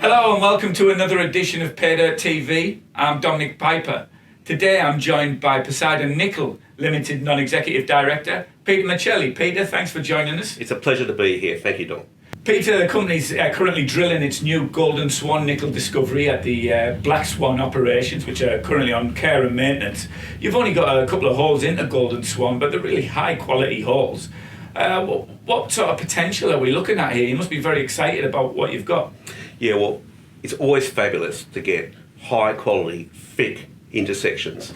Hello and welcome to another edition of Paydirt TV. I'm Dominic Piper. Today I'm joined by Poseidon Nickel Limited Non-Executive Director, Peter Michelli. Peter, thanks for joining us. It's a pleasure to be here. Thank you, Dom. Peter, the company's currently drilling its new Golden Swan nickel discovery at the Black Swan operations, which are currently on care and maintenance. You've only got a couple of holes into Golden Swan, but they're really high quality holes. What sort of potential are we looking at here? You must be very excited about what you've got. Yeah, well, it's always fabulous to get high quality, thick intersections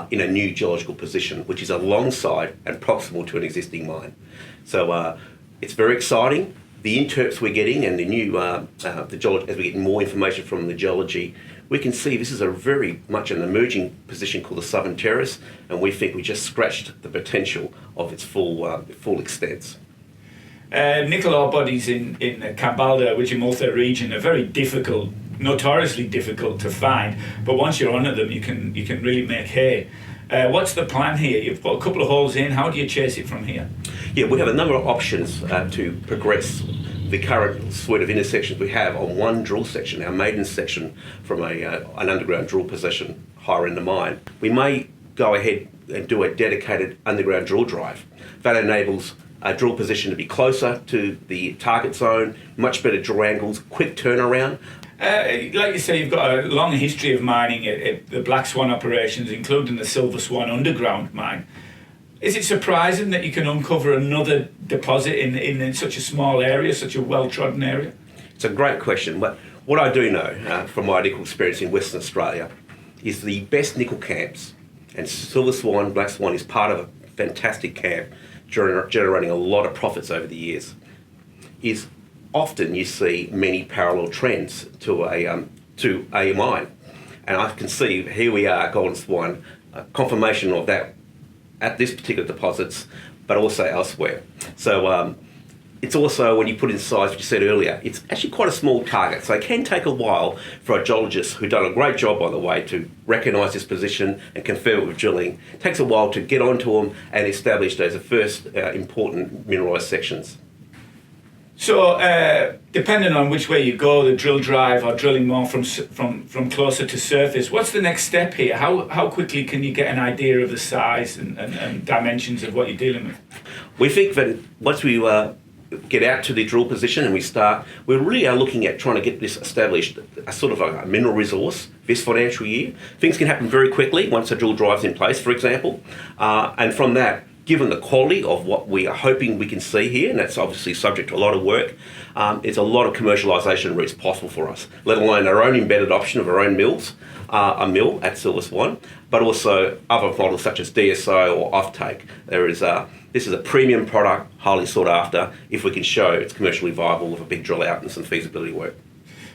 in a new geological position, which is alongside and proximal to an existing mine. So it's very exciting. The interps we're getting and the new, as we get more information from the geology, we can see this is a very much an emerging position called the Southern Terrace, and we think we just scratched the potential of its full extents. Nickel ore bodies in the Cambalda, Wijimolta region are very difficult, notoriously difficult to find, but once you're onto them, you can really make hay. What's the plan here? You've got a couple of holes in. How do you chase it from here? Yeah, we have a number of options to progress the current suite of intersections we have on one drill section, our maiden section from an underground drill position higher in the mine. We may go ahead and do a dedicated underground drill drive. That enables a drill position to be closer to the target zone, much better drill angles, quick turnaround. Like you say, you've got a long history of mining at the Black Swan operations, including the Silver Swan underground mine. Is it surprising that you can uncover another deposit in such a small area, such a well-trodden area? It's a great question, but what I do know from my nickel experience in Western Australia is the best nickel camps, and Silver Swan, Black Swan is part of a fantastic camp generating a lot of profits over the years, is often you see many parallel trends to a mine. And I can see, here we are, Golden Swan, confirmation of that at this particular deposits, but also elsewhere. So it's also, when you put in size, what you said earlier, it's actually quite a small target. So it can take a while for a geologist, who've done a great job, by the way, to recognise this position and confirm it with drilling. It takes a while to get onto them and establish those first important mineralised sections. So, depending on which way you go, the drill drive or drilling more from closer to surface, what's the next step here? How quickly can you get an idea of the size and dimensions of what you're dealing with? We think that once we get out to the drill position and we really are looking at trying to get this established, a sort of a mineral resource this financial year. Things can happen very quickly once a drill drive's in place, for example, and from that, given the quality of what we are hoping we can see here, and that's obviously subject to a lot of work, there's a lot of commercialisation routes possible for us, let alone our own embedded option of our own mills, a mill at Silver Swan, but also other models such as DSO or offtake. This is a premium product, highly sought after, if we can show it's commercially viable with a big drill out and some feasibility work.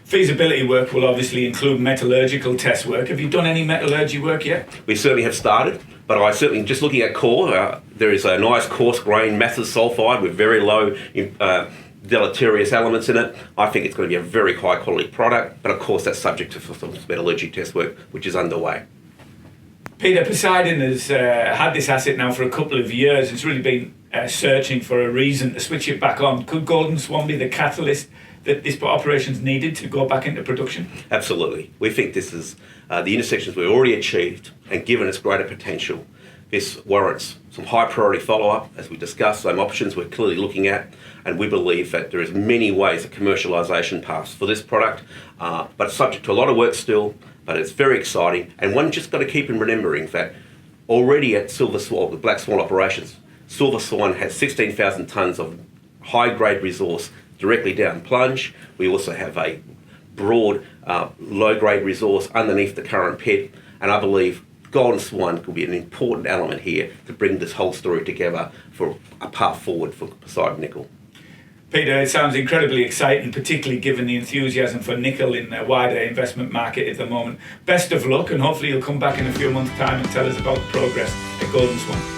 Feasibility work will obviously include metallurgical test work. Have you done any metallurgy work yet? We certainly have started, but I certainly, just looking at core, there is a nice coarse grain massive sulfide with very low deleterious elements in it. I think it's going to be a very high quality product, but of course that's subject to some metallurgy test work, which is underway. Peter, Poseidon has had this asset now for a couple of years. It's really been searching for a reason to switch it back on. Could Golden Swan be the catalyst that this operation's needed to go back into production? Absolutely. We think this is the intersections we've already achieved, and given its greater potential, this warrants some high priority follow-up. As we discussed, some options we're clearly looking at, and we believe that there is many ways of commercialisation paths for this product, but subject to a lot of work still, but it's very exciting. And one just got to keep in remembering that already at Silver Swan, the Black Swan operations, Silver Swan has 16,000 tonnes of high-grade resource directly down plunge. We also have a broad, low-grade resource underneath the current pit, and I believe Golden Swan could be an important element here to bring this whole story together for a path forward for Poseidon Nickel. Peter, it sounds incredibly exciting, particularly given the enthusiasm for nickel in the wider investment market at the moment. Best of luck, and hopefully you'll come back in a few months' time and tell us about the progress at Golden Swan.